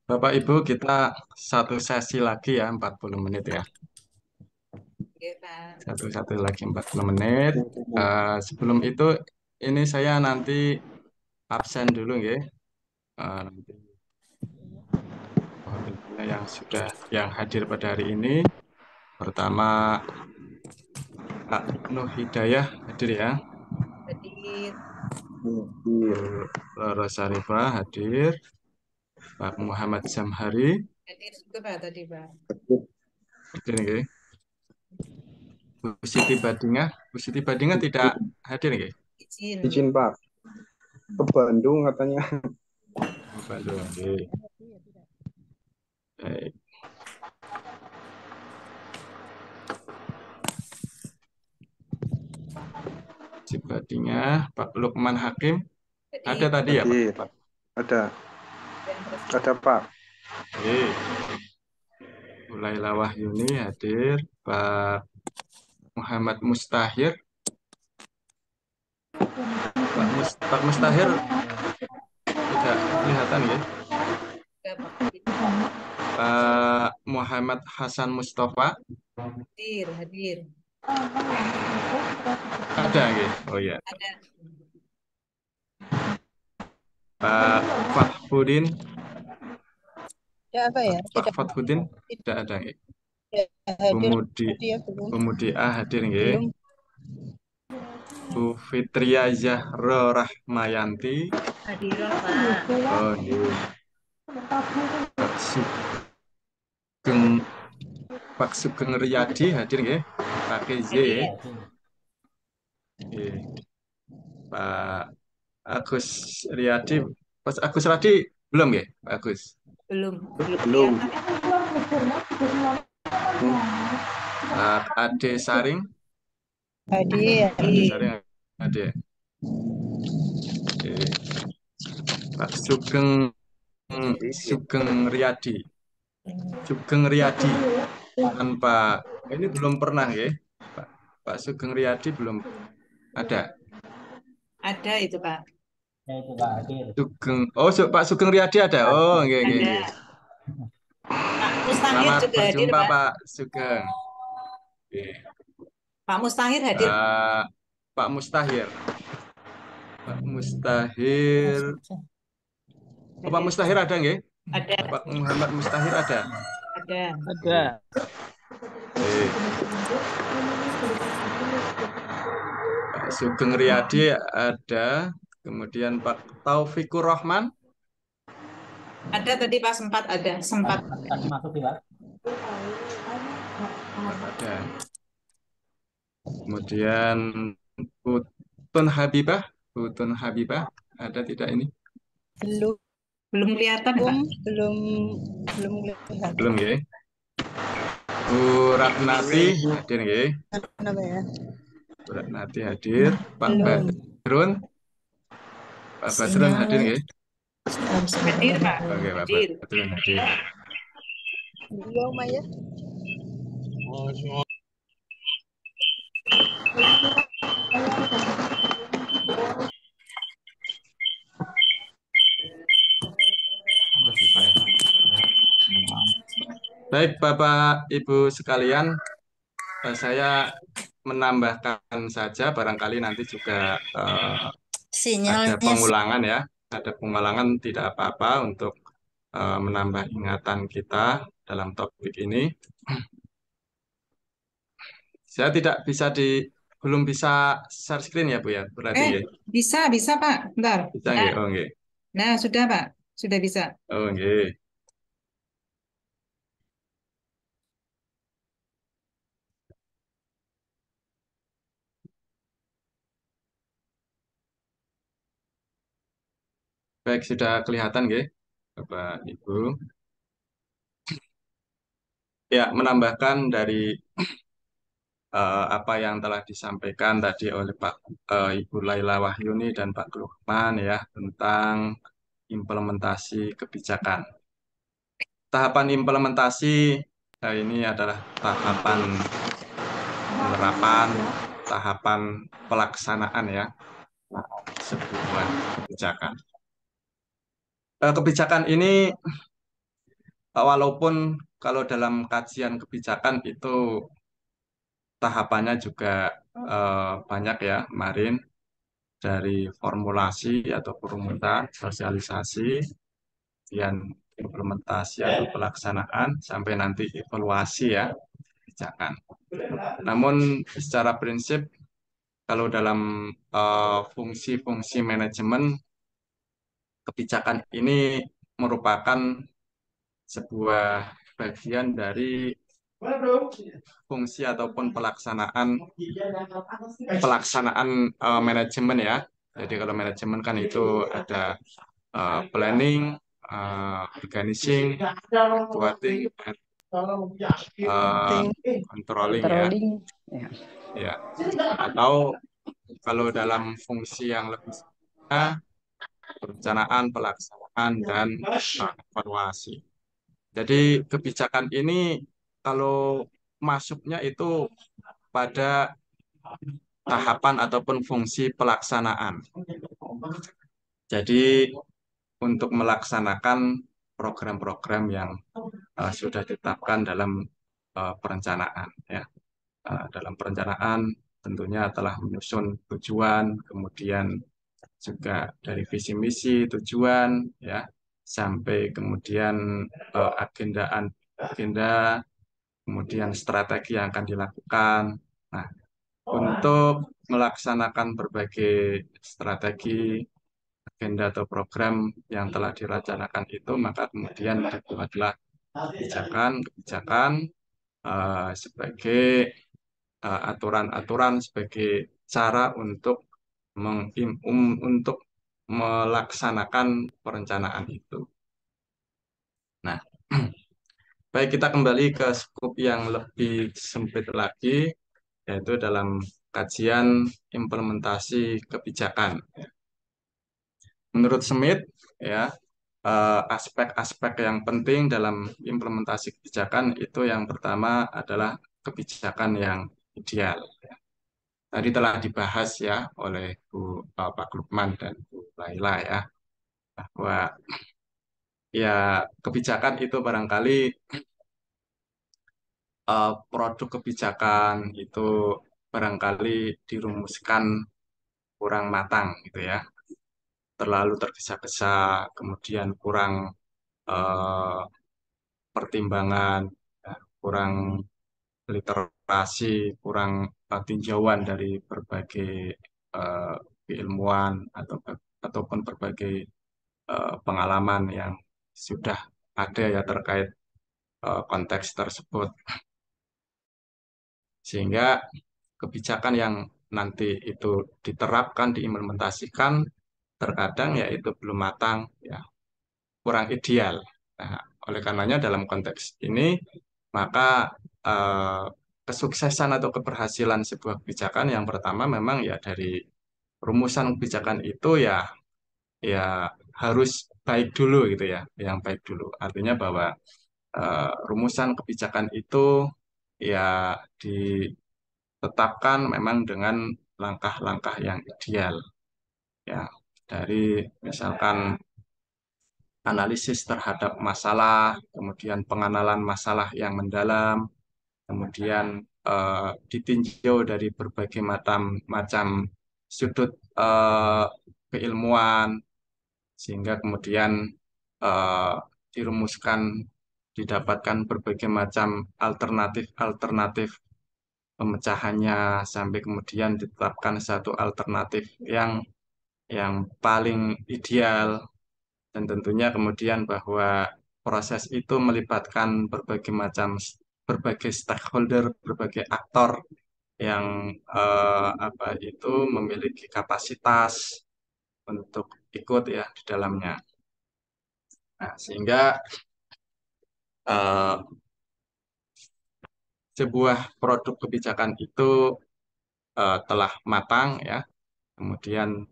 Bapak Ibu, kita satu sesi lagi ya, 40 menit ya. Oke, Pak. Satu lagi 40 menit. Sebelum itu, ini saya nanti absen dulu ya. Nanti mohon izinnya yang sudah yang hadir pada hari ini. Pertama, Kak Nuh Hidayah hadir ya. Hadir. Bu Rosarifah hadir. Pak Muhammad Zamhari Hadir juga Pak tadi, Pak. hadir ya. Bu Siti Badingah tidak hadir ya. Izin. Izin Pak, ke Bandung katanya. Oh, Bandung, oke. Baik. Sibadinya Pak Lukman Hakim ada Hadir. tadi ya Pak? Hadir. Ada, Dan terus ada Pak. Oke. Laila Wahyuni hadir, Pak Muhammad Mustahir, Pak Mustahir tidak kelihatan ya. juga Pak. Pak Muhammad Hasan Mustafa Hadir, hadir. ada ya. Oh ya. Ada. Pak Fahbudin, Ya apa ya? Pak Tidak, Fahbudin tidak ada ya. tidak hadir Pemudi dia belum. Pemudi A hadir ya. Belum. Bu Fitria Zahro Rahmayanti. Hadir, Pak. Oh iya. Pak Sugeng Pak Sugeng Riyadi hadir nggih? Pak KZ. Hadir. Nggih. Pak Agus Riyadi. Pak Agus Riyadi belum nggih, Pak Agus? Belum. Belum Belum. kelihatan. Pak Ade Saring. Hadir. Ade Hadir. Saring ada. Oke. Pak Sugeng Sugeng Riyadi. Sugeng Riyadi tanpa ini belum pernah ya. Pak Sugeng Riyadi belum ada. Ada itu, Pak. Ya itu Pak Hadir. Sugeng. Oh, Pak Sugeng Riyadi ada. Oh, nggih nggih Ada. nggih. Pak Mustahir Selamat juga hadir, berjumpa Pak. Pak Sugeng. Oke. Pak Mustahir hadir. Pak Mustahir. Pak Mustahir. Oh, Pak Hadir. Mustahir ada nggih? Ada. Pak Muhammad Mustahir ada. Ada. Ada. Oke. Pak Sugeng Riyadi ada. Kemudian Pak Taufikur Rahman Ada tadi Pak sempat ada. Sempat. Kasih masuk ya Pak. ada. Kemudian Putun Habibah, Putun Habibah ada tidak ini? Belum. Belum kelihatan, Pak. Belum. Belum kelihatan. Belum ya? Bu Ratnati hadir ya? Kenapa ya? Bu Ratnati hadir. Pak Belum. Badrun, Pak Badrun hadir ya? Hadir, Pak. Oke, Pak Hadir. Badrun hadir. Beliau Maya. Baik, Bapak Ibu sekalian, saya menambahkan saja barangkali nanti juga ada Sinyalnya pengulangan ya. Ada pengulangan tidak apa-apa untuk menambah ingatan kita dalam topik ini. Saya tidak bisa belum bisa share screen ya Bu ya, berarti ya. Bisa Pak. Bentar. Bisa Nah, nggih? Oh nggih. nah, sudah Pak. Sudah bisa. Oh nggih. Baik, sudah kelihatan nggih, Bapak Ibu. Ya, menambahkan dari apa yang telah disampaikan tadi oleh Ibu Laila Wahyuni dan Pak Lukman ya tentang implementasi kebijakan. Tahapan implementasi ini adalah tahapan penerapan, tahapan pelaksanaan ya sebuah kebijakan. Kebijakan ini walaupun kalau dalam kajian kebijakan itu tahapannya juga banyak ya, kemarin dari formulasi atau perumusan, sosialisasi, kemudian implementasi atau pelaksanaan, sampai nanti evaluasi ya kebijakan. Namun secara prinsip kalau dalam fungsi-fungsi manajemen kebijakan ini merupakan sebuah bagian dari fungsi ataupun pelaksanaan manajemen ya. Jadi kalau manajemen kan itu ada planning, organizing, quoting, Ting, controlling ya. controlling. Ya. Ya. Atau kalau dalam fungsi yang lebih sederhana, perencanaan, pelaksanaan, dan evaluasi. Jadi kebijakan ini kalau masuknya itu pada tahapan ataupun fungsi pelaksanaan. Jadi untuk melaksanakan program-program yang sudah ditetapkan dalam perencanaan ya. Dalam perencanaan tentunya telah menyusun tujuan, kemudian juga dari visi misi tujuan ya, sampai kemudian agenda, kemudian strategi yang akan dilakukan. Nah, untuk melaksanakan berbagai strategi, agenda atau program yang telah direncanakan itu, maka kemudian dibuatlah kebijakan sebagai aturan-aturan, sebagai cara untuk untuk melaksanakan perencanaan itu. Nah, baik, kita kembali ke skop yang lebih sempit lagi, yaitu dalam kajian implementasi kebijakan. Menurut Smith, ya, aspek-aspek yang penting dalam implementasi kebijakan itu yang pertama adalah kebijakan yang ideal. Tadi telah dibahas ya oleh Pak Lukman dan Bu Laila ya, bahwa ya kebijakan itu barangkali produk kebijakan itu barangkali dirumuskan kurang matang gitu ya, terlalu tergesa-gesa, kemudian kurang eh, pertimbangan, ya, kurang literasi, kurang tinjauan dari berbagai eh, keilmuan ataupun berbagai pengalaman yang sudah ada ya terkait konteks tersebut. Sehingga kebijakan yang nanti itu diterapkan, diimplementasikan, terkadang ya itu belum matang, ya kurang ideal. Nah, oleh karenanya dalam konteks ini, maka eh, kesuksesan atau keberhasilan sebuah kebijakan yang pertama memang ya dari rumusan kebijakan itu ya ya harus baik dulu gitu ya, yang baik dulu. Artinya bahwa rumusan kebijakan itu ya ditetapkan memang dengan langkah-langkah yang ideal ya, dari misalkan analisis terhadap masalah, kemudian pengenalan masalah yang mendalam, kemudian ditinjau dari berbagai macam sudut eh, keilmuan, sehingga kemudian eh, dirumuskan, didapatkan berbagai macam alternatif-alternatif pemecahannya, sampai kemudian ditetapkan satu alternatif yang paling ideal. Dan tentunya kemudian bahwa proses itu melibatkan berbagai stakeholder, berbagai aktor yang apa itu memiliki kapasitas untuk ikut ya di dalamnya. Nah, sehingga eh, sebuah produk kebijakan itu telah matang ya, kemudian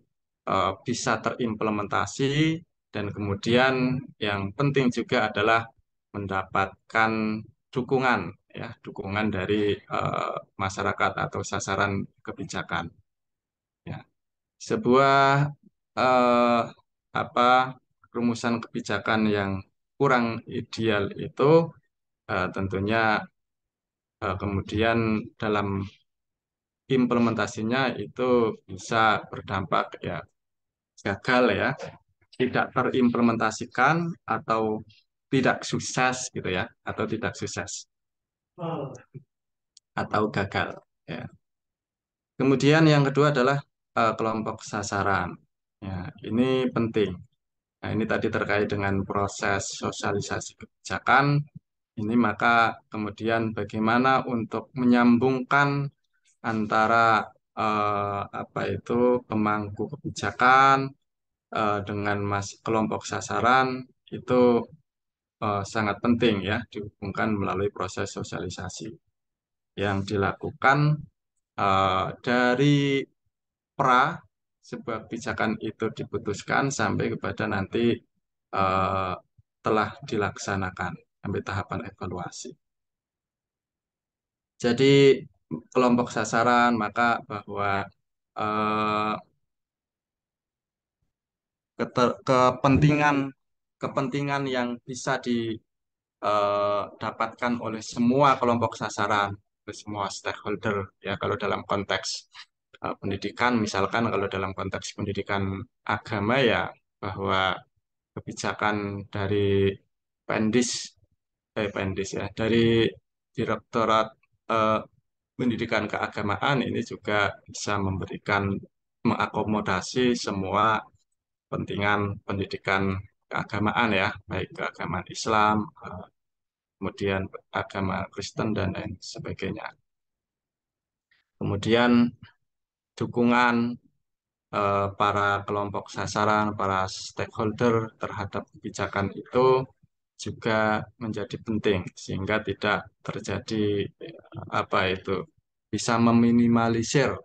bisa terimplementasi, dan kemudian yang penting juga adalah mendapatkan dukungan ya, dukungan dari masyarakat atau sasaran kebijakan. Ya. Sebuah eh, apa rumusan kebijakan yang kurang ideal itu tentunya kemudian dalam implementasinya itu bisa berdampak ya gagal ya, tidak terimplementasikan atau tidak sukses gitu ya, atau tidak sukses atau gagal ya. Kemudian yang kedua adalah kelompok sasaran. Ya, ini penting. Nah, ini tadi terkait dengan proses sosialisasi kebijakan. Ini maka kemudian bagaimana untuk menyambungkan antara apa itu pemangku kebijakan dengan kelompok sasaran itu sangat penting ya dihubungkan melalui proses sosialisasi yang dilakukan dari pra sebuah kebijakan itu diputuskan sampai kepada nanti eh, telah dilaksanakan sampai tahapan evaluasi. Jadi kelompok sasaran maka bahwa eh, kepentingan kepentingan yang bisa didapatkan oleh semua kelompok sasaran, oleh semua stakeholder ya kalau dalam konteks pendidikan, misalkan kalau dalam konteks pendidikan agama ya bahwa kebijakan dari Pendis, Pendis ya dari Direktorat eh, Pendidikan Keagamaan ini juga bisa memberikan mengakomodasi semua kepentingan pendidikan keagamaan ya, baik keagamaan Islam, kemudian agama Kristen dan lain sebagainya. Kemudian dukungan para kelompok sasaran, para stakeholder terhadap kebijakan itu juga menjadi penting sehingga tidak terjadi apa itu bisa meminimalisir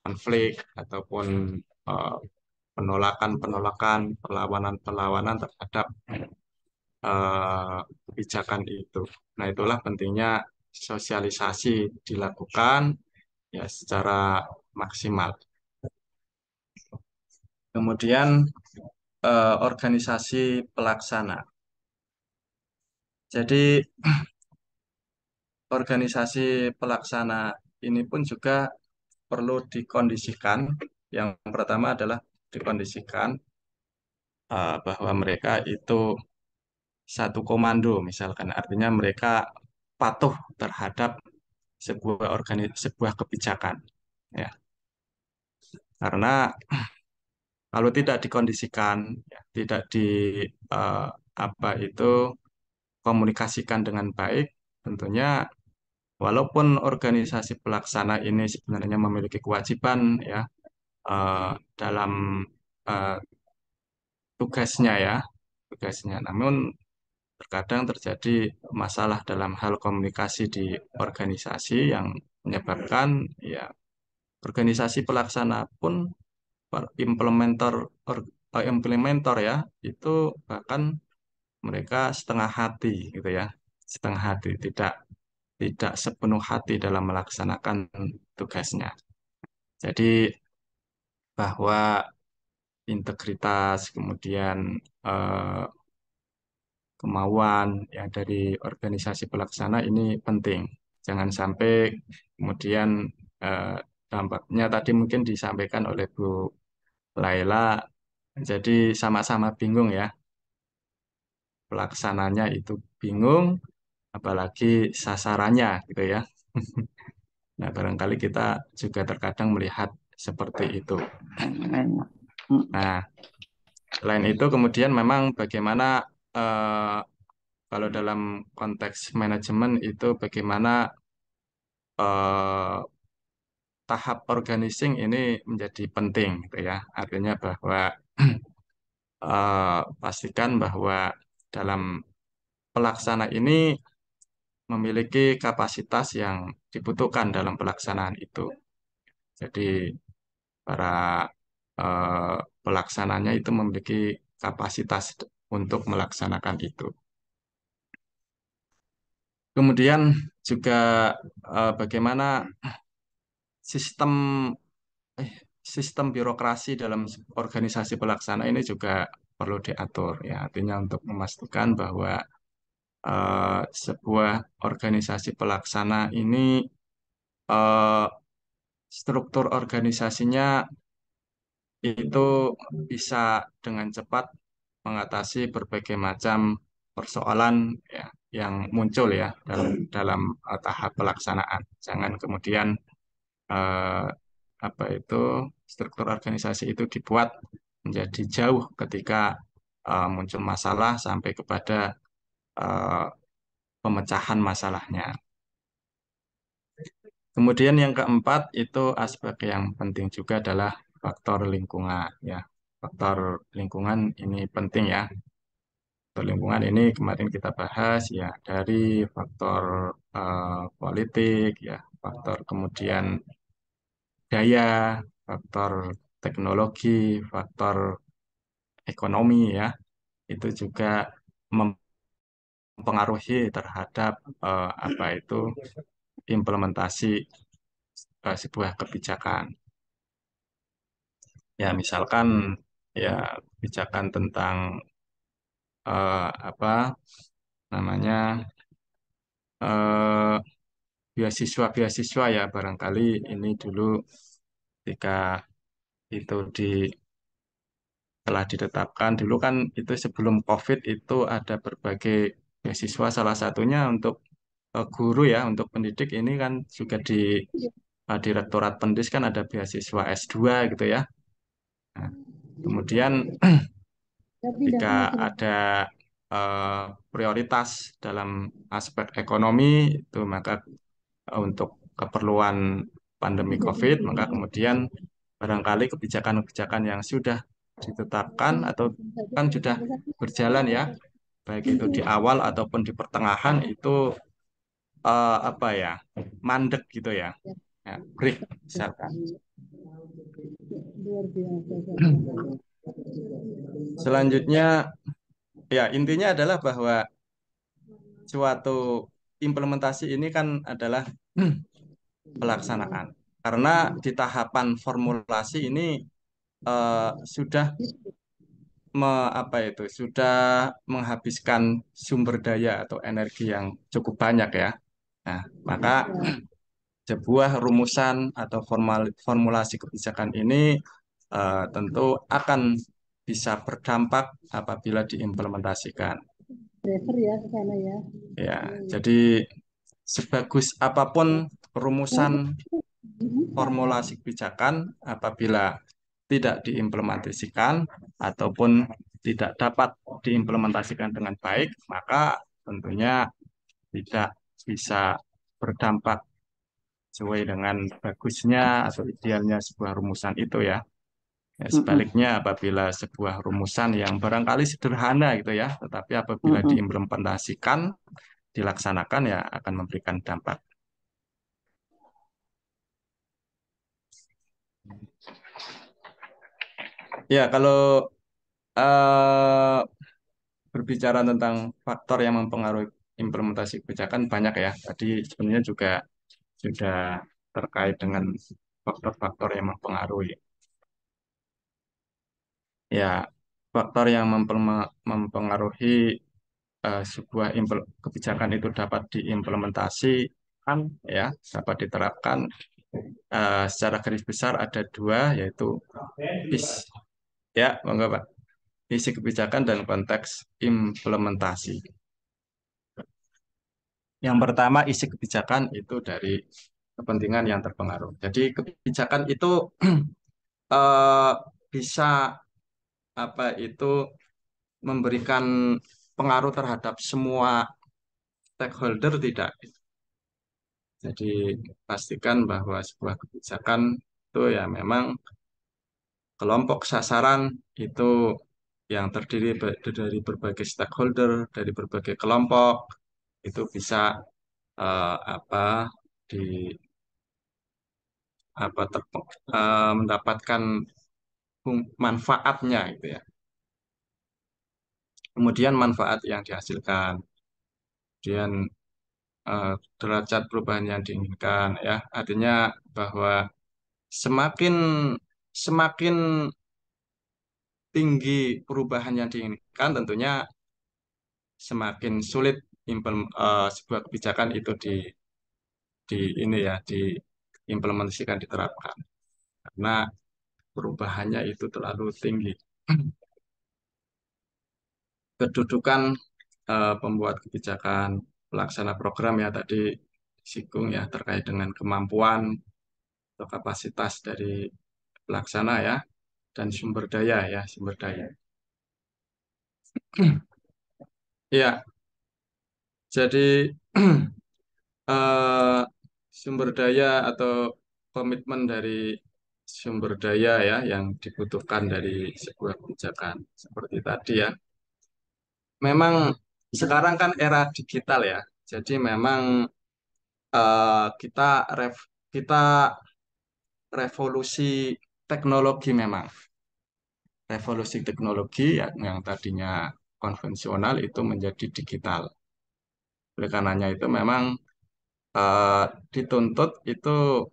konflik ataupun eh, penolakan-penolakan, perlawanan-perlawanan terhadap kebijakan itu. Nah, itulah pentingnya sosialisasi dilakukan ya secara maksimal. Kemudian organisasi pelaksana. Jadi organisasi pelaksana ini pun juga perlu dikondisikan. Yang pertama adalah dikondisikan bahwa mereka itu satu komando, misalkan artinya mereka patuh terhadap sebuah kebijakan. Ya, karena kalau tidak dikondisikan, ya, tidak di eh, apa itu komunikasikan dengan baik, tentunya walaupun organisasi pelaksana ini sebenarnya memiliki kewajiban ya dalam eh, tugasnya ya, tugasnya. Namun terkadang terjadi masalah dalam hal komunikasi di organisasi yang menyebabkan ya organisasi pelaksana pun implementer implementer ya itu bahkan mereka setengah hati gitu ya, setengah hati tidak tidak sepenuh hati dalam melaksanakan tugasnya. Jadi bahwa integritas kemudian eh, kemauan ya dari organisasi pelaksana ini penting. Jangan sampai kemudian eh, dampaknya tadi mungkin disampaikan oleh Bu Laila, jadi sama-sama bingung ya, pelaksananya itu bingung, apalagi sasarannya gitu ya. Nah, barangkali kita juga terkadang melihat seperti itu. Nah, selain itu kemudian memang bagaimana eh, kalau dalam konteks manajemen itu bagaimana eh, tahap organizing ini menjadi penting gitu ya. Artinya bahwa pastikan bahwa dalam pelaksana ini memiliki kapasitas yang dibutuhkan dalam pelaksanaan itu. Jadi para eh, pelaksananya itu memiliki kapasitas untuk melaksanakan itu. Kemudian juga bagaimana sistem eh, sistem birokrasi dalam organisasi pelaksana ini juga perlu diatur ya. Artinya untuk memastikan bahwa sebuah organisasi pelaksana ini eh, struktur organisasinya itu bisa dengan cepat mengatasi berbagai macam persoalan ya yang muncul ya dalam tahap pelaksanaan. Jangan kemudian eh, apa itu struktur organisasi itu dibuat menjadi jauh ketika muncul masalah sampai kepada eh, pemecahan masalahnya. Kemudian yang keempat itu aspek yang penting juga adalah faktor lingkungan ya. Faktor lingkungan ini penting ya. Faktor lingkungan ini kemarin kita bahas ya dari faktor politik ya, faktor kemudian daya, faktor teknologi, faktor ekonomi ya. Itu juga mempengaruhi terhadap apa itu implementasi sebuah kebijakan. Ya, misalkan ya kebijakan tentang apa namanya eh, beasiswa-beasiswa ya barangkali ini dulu ketika itu telah ditetapkan dulu kan itu sebelum COVID itu ada berbagai beasiswa salah satunya untuk guru ya untuk pendidik ini kan juga di Direktorat Pendis kan ada beasiswa S2 gitu ya. Nah, kemudian jika ada eh, prioritas dalam aspek ekonomi itu maka untuk keperluan pandemi COVID, maka kemudian barangkali kebijakan-kebijakan yang sudah ditetapkan atau kan sudah berjalan ya, baik itu di awal ataupun di pertengahan itu apa ya, mandek gitu ya, ya break misalkan. Selanjutnya ya intinya adalah bahwa suatu implementasi ini kan adalah pelaksanaan. Karena di tahapan formulasi ini sudah apa itu sudah menghabiskan sumber daya atau energi yang cukup banyak ya. Nah, maka sebuah rumusan atau formulasi kebijakan ini tentu akan bisa berdampak apabila diimplementasikan. Ya ke sana ya. Ya, jadi sebagus apapun rumusan formulasi kebijakan apabila tidak diimplementasikan ataupun tidak dapat diimplementasikan dengan baik, maka tentunya tidak bisa berdampak sesuai dengan bagusnya atau idealnya sebuah rumusan itu ya. Ya, sebaliknya apabila sebuah rumusan yang barangkali sederhana gitu ya, tetapi apabila diimplementasikan, dilaksanakan ya akan memberikan dampak. Ya, kalau eh, berbicara tentang faktor yang mempengaruhi implementasi kebijakan banyak ya. Tadi sebenarnya juga sudah terkait dengan faktor-faktor yang mempengaruhi. Ya, faktor yang mempengaruhi sebuah kebijakan itu dapat diimplementasikan ya, dapat diterapkan secara garis besar ada dua yaitu is ya, monggo Pak. Isi kebijakan dan konteks implementasi. Yang pertama, isi kebijakan itu dari kepentingan yang terpengaruh. Jadi kebijakan itu eh, bisa apa itu memberikan pengaruh terhadap semua stakeholder tidak. Jadi pastikan bahwa sebuah kebijakan itu ya memang kelompok sasaran itu yang terdiri dari berbagai stakeholder, dari berbagai kelompok itu bisa apa di apa mendapatkan manfaatnya gitu ya. Kemudian manfaat yang dihasilkan, kemudian derajat perubahan yang diinginkan ya. Artinya bahwa semakin semakin tinggi perubahan yang diinginkan, tentunya semakin sulit sebuah kebijakan itu di ini ya diimplementasikan, diterapkan karena perubahannya itu terlalu tinggi. Kedudukan pembuat kebijakan, pelaksana program ya tadi disinggung ya terkait dengan kemampuan atau kapasitas dari pelaksana ya, dan sumber daya ya, sumber daya. Ya, jadi eh, sumber daya atau komitmen dari sumber daya ya yang dibutuhkan dari sebuah kebijakan seperti tadi ya. Memang sekarang kan era digital ya, jadi memang kita kita revolusi teknologi memang. Revolusi teknologi yang tadinya konvensional itu menjadi digital. Oleh karenanya itu memang eh, dituntut itu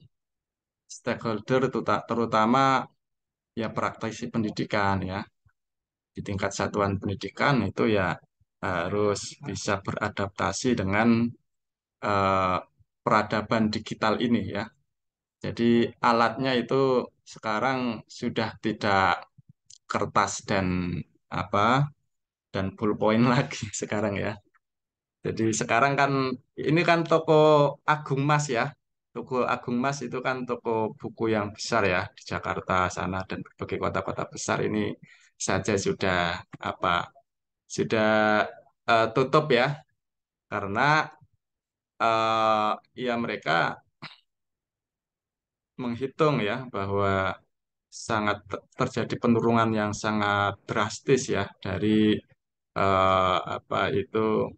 stakeholder terutama ya praktisi pendidikan ya di tingkat satuan pendidikan itu ya harus bisa beradaptasi dengan eh, peradaban digital ini ya. Jadi alatnya itu sekarang sudah tidak kertas dan apa dan ballpoint lagi sekarang ya. Jadi sekarang kan ini kan toko Agung Mas ya. Toko Agung Mas itu kan toko buku yang besar ya di Jakarta sana dan berbagai kota-kota besar ini saja sudah apa sudah tutup ya karena ya mereka menghitung ya bahwa terjadi penurunan yang sangat drastis ya dari apa itu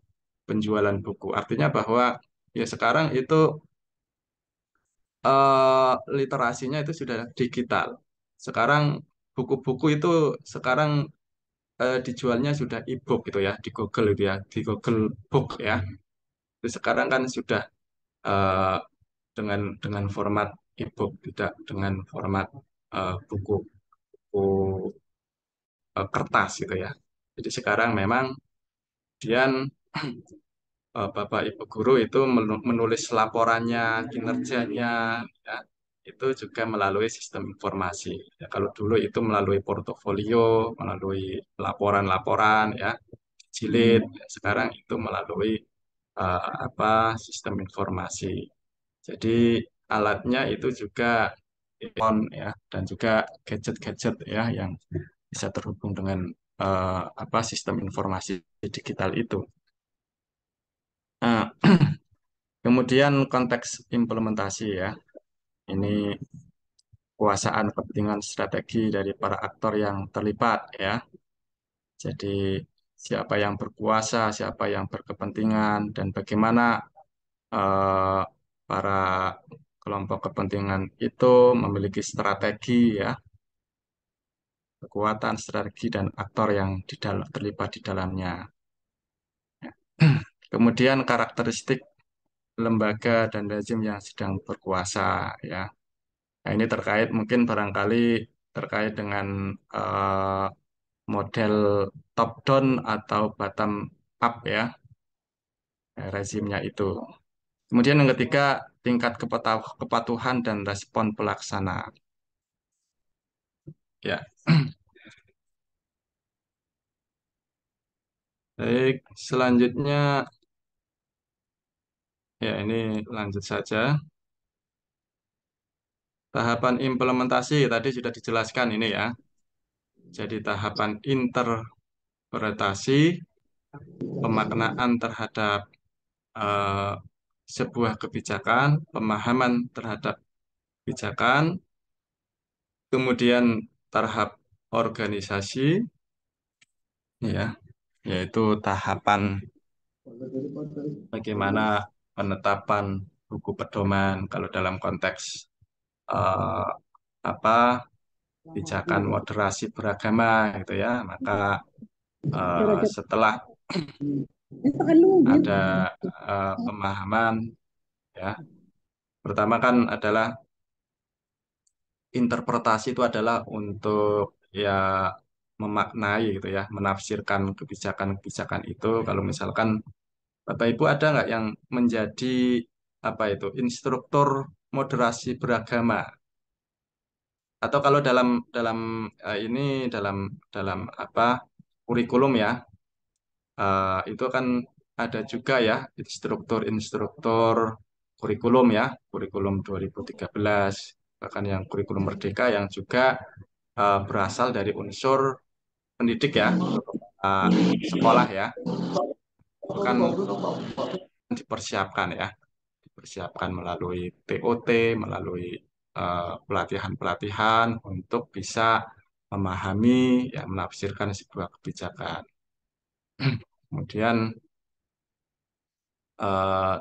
penjualan buku. Artinya bahwa ya sekarang itu literasinya itu sudah digital. Sekarang buku-buku itu sekarang dijualnya sudah e-book gitu ya di Google itu ya di Google Book ya. Itu sekarang kan sudah eh, dengan format e-book tidak dengan format buku buku kertas gitu ya. Jadi sekarang memang kemudian Bapak Ibu guru itu menulis laporannya, kinerjanya, ya, itu juga melalui sistem informasi. Ya, kalau dulu itu melalui portofolio, melalui laporan-laporan, ya, jilid. Ya, sekarang itu melalui apa sistem informasi. Jadi alatnya itu juga handphone ya, dan juga gadget-gadget ya yang bisa terhubung dengan apa sistem informasi digital itu. Nah, kemudian konteks implementasi ya, ini kuasaan kepentingan strategi dari para aktor yang terlibat ya. Jadi siapa yang berkuasa, siapa yang berkepentingan, dan bagaimana eh, para kelompok kepentingan itu memiliki strategi ya, kekuatan strategi dan aktor yang terlibat di dalamnya. Kemudian karakteristik lembaga dan rezim yang sedang berkuasa ya. Nah, ini terkait mungkin barangkali terkait dengan eh, model top down atau bottom up ya, rezimnya itu. Kemudian yang ketiga, tingkat kepatuhan dan respon pelaksana. Ya, baik. Selanjutnya, ya ini lanjut saja. Tahapan implementasi tadi sudah dijelaskan ini ya. Jadi tahapan interpretasi, pemaknaan terhadap eh, sebuah kebijakan, pemahaman terhadap kebijakan, kemudian tahap organisasi, ya, yaitu tahapan bagaimana penetapan buku pedoman kalau dalam konteks eh, apa kebijakan moderasi beragama gitu ya, maka setelah Itu kan nunggu. ada pemahaman ya. Pertama kan adalah interpretasi itu adalah untuk ya memaknai gitu ya, menafsirkan kebijakan-kebijakan itu. Kalau misalkan Bapak Ibu ada nggak yang menjadi apa itu instruktur moderasi beragama? Atau kalau dalam dalam ini dalam dalam apa kurikulum ya, itu kan ada juga ya instruktur-instruktur kurikulum ya, kurikulum 2013 bahkan yang kurikulum Merdeka yang juga berasal dari unsur pendidik ya, uh, sekolah ya, itu kan dipersiapkan ya, dipersiapkan melalui TOT, melalui pelatihan-pelatihan untuk bisa memahami, ya, menafsirkan sebuah kebijakan. Kemudian eh,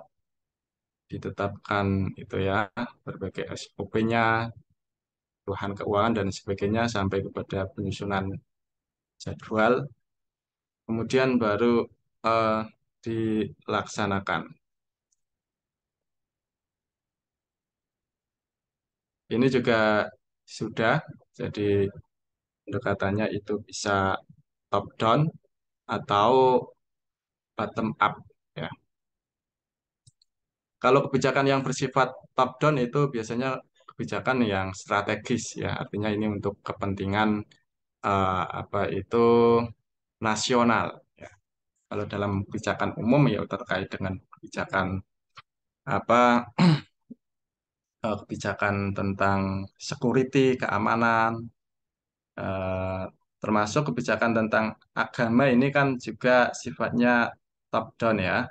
ditetapkan itu ya berbagai SOP-nya, kebutuhan keuangan dan sebagainya sampai kepada penyusunan jadwal. Kemudian baru eh, dilaksanakan. Ini juga sudah, jadi pendekatannya itu bisa top down atau bottom up ya. Kalau kebijakan yang bersifat top down itu biasanya kebijakan yang strategis ya, artinya ini untuk kepentingan apa itu nasional ya. Kalau dalam kebijakan umum ya terkait dengan kebijakan apa kebijakan tentang security, keamanan, eh, termasuk kebijakan tentang agama ini kan juga sifatnya top down ya.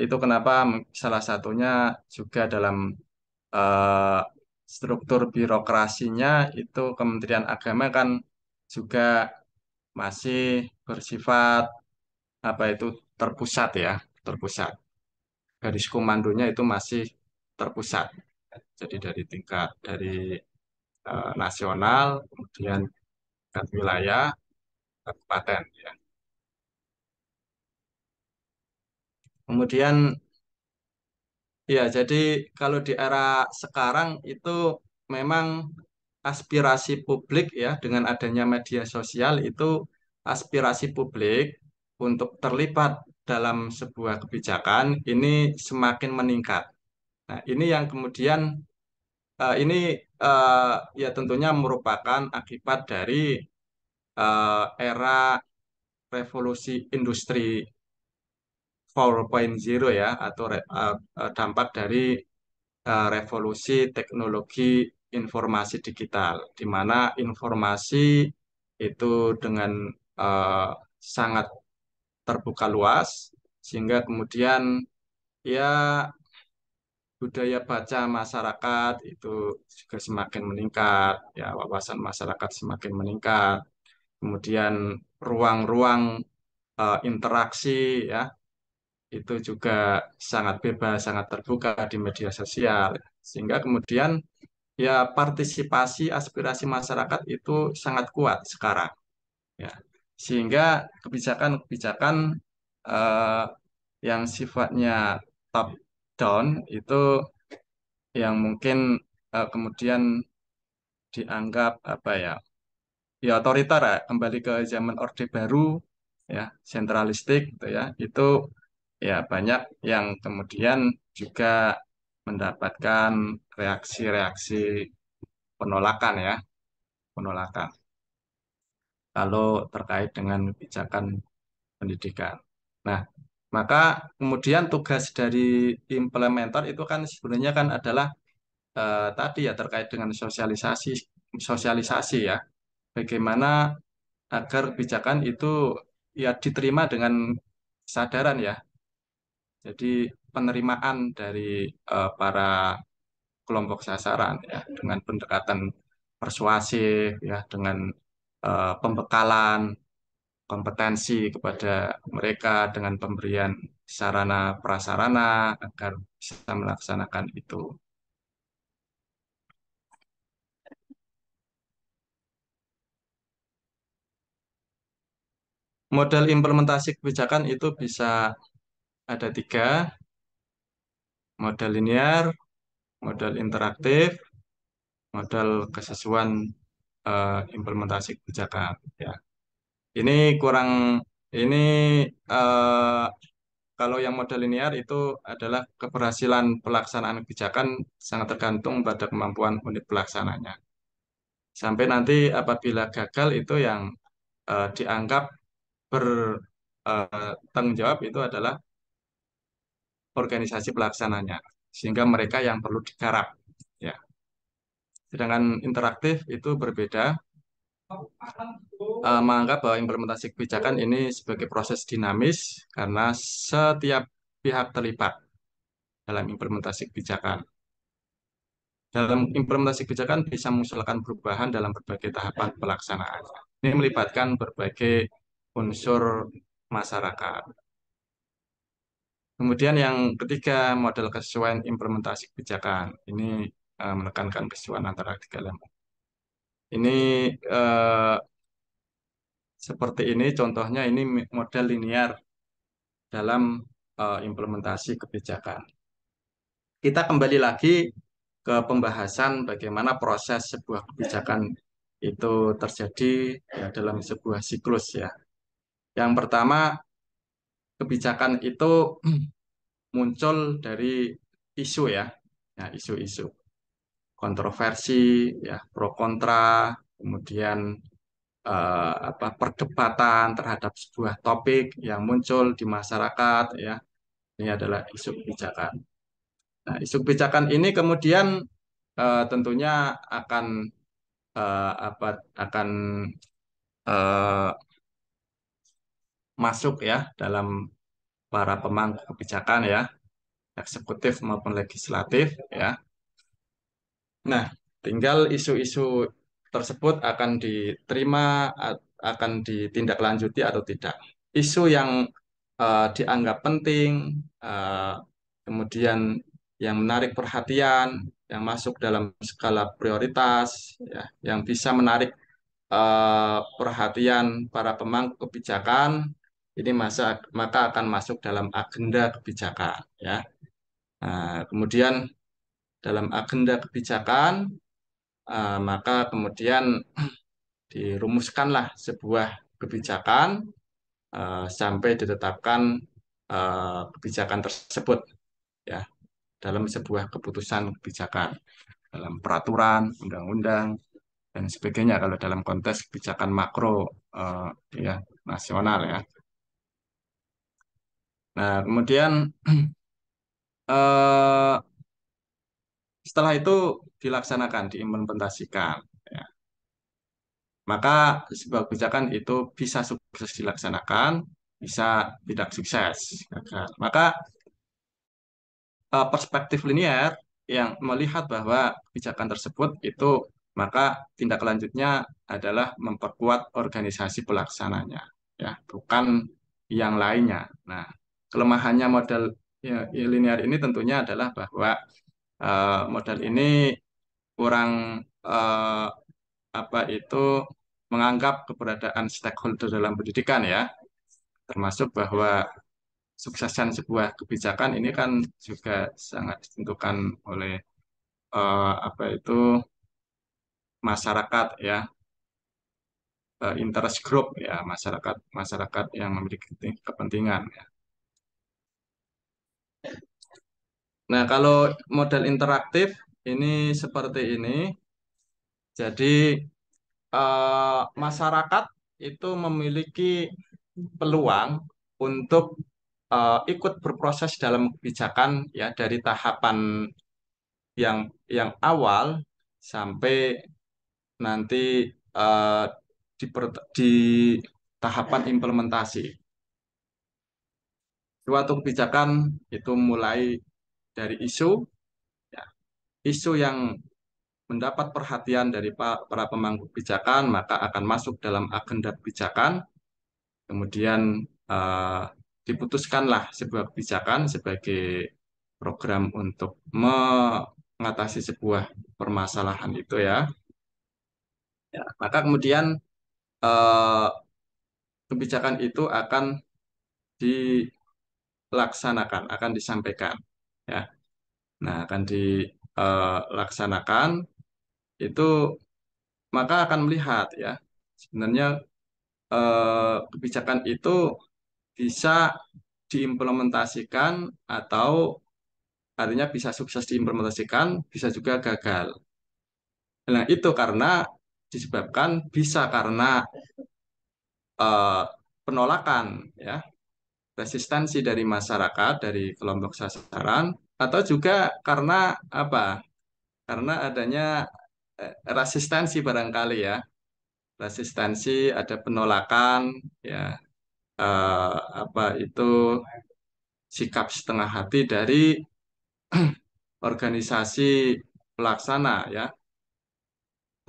Itu kenapa salah satunya juga dalam eh, struktur birokrasinya itu Kementerian Agama kan juga masih bersifat apa itu terpusat ya, terpusat. Garis komandonya itu masih terpusat. Jadi dari tingkat dari nasional, kemudian tingkat wilayah, kabupaten ya. Kemudian ya, jadi kalau di era sekarang itu memang aspirasi publik ya dengan adanya media sosial itu aspirasi publik untuk terlibat dalam sebuah kebijakan ini semakin meningkat. Nah, ini yang kemudian ini ya tentunya merupakan akibat dari era revolusi industri 4.0 ya atau dampak dari revolusi teknologi informasi digital, di mana informasi itu dengan eh, sangat terbuka luas, sehingga kemudian ya budaya baca masyarakat itu juga semakin meningkat, ya wawasan masyarakat semakin meningkat, kemudian ruang-ruang interaksi ya itu juga sangat bebas, sangat terbuka di media sosial, sehingga kemudian ya partisipasi aspirasi masyarakat itu sangat kuat sekarang ya. Sehingga kebijakan-kebijakan eh, yang sifatnya top down itu yang mungkin kemudian dianggap apa ya, ya otoriter ya, kembali ke zaman Orde Baru ya, sentralistik gitu ya. Itu ya banyak yang kemudian juga mendapatkan reaksi-reaksi penolakan ya, penolakan kalau terkait dengan kebijakan pendidikan. Nah, maka kemudian tugas dari implementer itu kan sebenarnya kan adalah tadi ya terkait dengan sosialisasi, sosialisasi ya. Bagaimana agar kebijakan itu ya diterima dengan kesadaran ya. Jadi penerimaan dari para kelompok sasaran ya dengan pendekatan persuasif ya dengan pembekalan kompetensi kepada mereka dengan pemberian sarana prasarana agar bisa melaksanakan itu. model implementasi kebijakan itu bisa ada tiga, model linear, model interaktif, model kesesuaian implementasi kebijakan. Ya, ini kurang ini eh, kalau yang model linear itu adalah keberhasilan pelaksanaan kebijakan sangat tergantung pada kemampuan unit pelaksananya. Sampai nanti apabila gagal itu yang dianggap bertanggung jawab itu adalah organisasi pelaksananya, sehingga mereka yang perlu digarap. Ya. Sedangkan interaktif itu berbeda, menganggap bahwa implementasi kebijakan ini sebagai proses dinamis karena setiap pihak terlibat dalam implementasi kebijakan. Dalam implementasi kebijakan bisa mengusulkan perubahan dalam berbagai tahapan pelaksanaan. Ini melibatkan berbagai unsur masyarakat. Kemudian yang ketiga, model kesesuaian implementasi kebijakan. Ini menekankan kesesuaian antara tiga elemen. Ini eh, seperti ini, contohnya ini model linear dalam implementasi kebijakan. Kita kembali lagi ke pembahasan bagaimana proses sebuah kebijakan itu terjadi ya, dalam sebuah siklus ya. Yang pertama, kebijakan itu muncul dari isu ya, ya isu-isu kontroversi ya, pro kontra, kemudian perdebatan terhadap sebuah topik yang muncul di masyarakat ya. Ini adalah isu kebijakan. Nah, isu kebijakan ini kemudian tentunya akan akan eh, masuk ya dalam para pemangku kebijakan ya, eksekutif maupun legislatif ya. Nah, tinggal isu-isu tersebut akan diterima, akan ditindaklanjuti atau tidak. Isu yang dianggap penting, eh, kemudian yang menarik perhatian, yang masuk dalam skala prioritas, ya, yang bisa menarik perhatian para pemangku kebijakan, ini maka akan masuk dalam agenda kebijakan. Ya. Nah, kemudian dalam agenda kebijakan, maka kemudian dirumuskanlah sebuah kebijakan sampai ditetapkan kebijakan tersebut ya dalam sebuah keputusan kebijakan dalam peraturan, undang-undang dan sebagainya kalau dalam konteks kebijakan makro ya nasional ya. Nah, kemudian eh, setelah itu dilaksanakan, diimplementasikan. Ya. Maka sebuah kebijakan itu bisa sukses dilaksanakan, bisa tidak sukses. Gagal. Maka perspektif linier yang melihat bahwa kebijakan tersebut itu maka tindak lanjutnya adalah memperkuat organisasi pelaksananya, ya, bukan yang lainnya. Nah, kelemahannya model ya, linear ini tentunya adalah bahwa model ini kurang eh, menganggap keberadaan stakeholder dalam pendidikan ya, termasuk bahwa suksesan sebuah kebijakan ini kan juga sangat ditentukan oleh masyarakat ya, interest group ya, masyarakat masyarakat yang memiliki kepentingan ya. Nah, kalau model interaktif ini seperti ini. Jadi masyarakat itu memiliki peluang untuk ikut berproses dalam kebijakan ya dari tahapan yang awal sampai nanti eh, di tahapan implementasi. Suatu kebijakan itu mulai dari isu, ya, isu yang mendapat perhatian dari para pemangku kebijakan, maka akan masuk dalam agenda kebijakan, kemudian eh, diputuskanlah sebuah kebijakan sebagai program untuk mengatasi sebuah permasalahan itu ya. Ya, maka kemudian eh, kebijakan itu akan dilaksanakan, akan disampaikan, ya. Nah, akan dilaksanakan itu maka akan melihat ya sebenarnya kebijakan itu bisa diimplementasikan atau artinya bisa sukses diimplementasikan, bisa juga gagal. Nah, itu karena disebabkan bisa karena eh, penolakan ya, resistensi dari masyarakat, dari kelompok sasaran, atau juga karena apa? Karena adanya resistensi barangkali ya, resistensi, ada penolakan ya, apa itu sikap setengah hati dari organisasi pelaksana ya,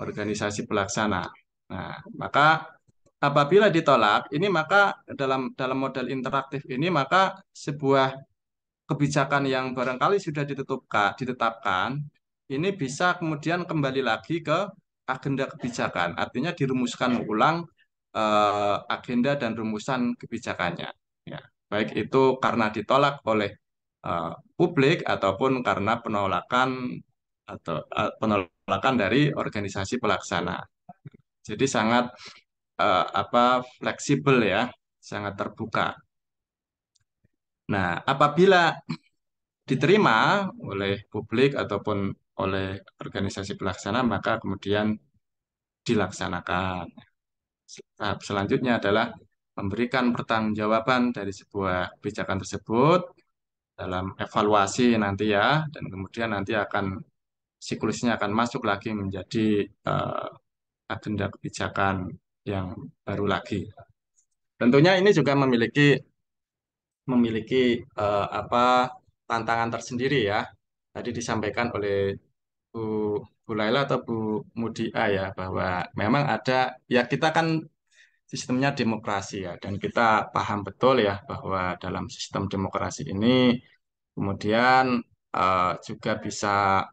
organisasi pelaksana. Nah, maka apabila ditolak, ini maka dalam dalam model interaktif ini maka sebuah kebijakan yang barangkali sudah ditetapkan, ini bisa kemudian kembali lagi ke agenda kebijakan. Artinya dirumuskan ulang agenda dan rumusan kebijakannya. Ya, baik itu karena ditolak oleh publik ataupun karena penolakan dari organisasi pelaksana. Jadi sangat fleksibel ya, sangat terbuka. Nah, apabila diterima oleh publik ataupun oleh organisasi pelaksana, maka kemudian dilaksanakan. Tahap selanjutnya adalah memberikan pertanggungjawaban dari sebuah kebijakan tersebut dalam evaluasi nanti ya, dan kemudian nanti akan siklusnya akan masuk lagi menjadi agenda kebijakan yang baru lagi. Tentunya ini juga memiliki tantangan tersendiri ya. Tadi disampaikan oleh Bu Bu Laila atau Bu Mudia ya bahwa memang ada ya kita kan sistemnya demokrasi ya dan kita paham betul ya bahwa dalam sistem demokrasi ini kemudian juga bisa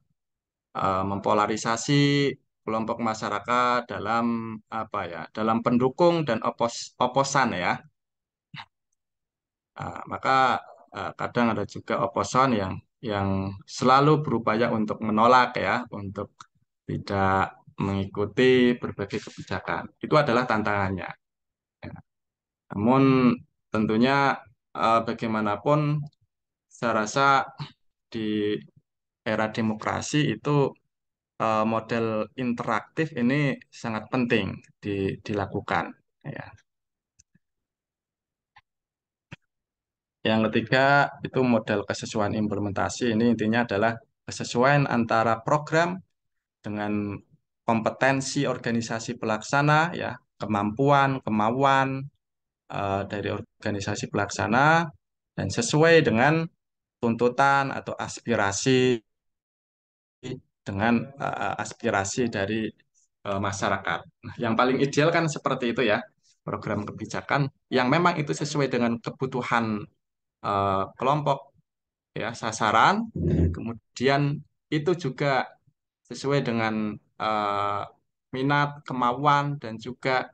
mempolarisasi kelompok masyarakat dalam dalam pendukung dan oposan ya. Maka kadang ada juga oposan yang selalu berupaya untuk menolak ya, untuk tidak mengikuti berbagai kebijakan. Itu adalah tantangannya. Ya. Namun tentunya bagaimanapun saya rasa di era demokrasi itu model interaktif ini sangat penting dilakukan. Ya. Yang ketiga itu model kesesuaian implementasi. Ini intinya adalah kesesuaian antara program dengan kompetensi organisasi pelaksana, ya, kemampuan, kemauan dari organisasi pelaksana, dan sesuai dengan tuntutan atau aspirasi dengan aspirasi dari masyarakat. Nah, yang paling ideal kan seperti itu ya, program kebijakan yang memang itu sesuai dengan kebutuhan kelompok ya sasaran, kemudian itu juga sesuai dengan minat, kemauan dan juga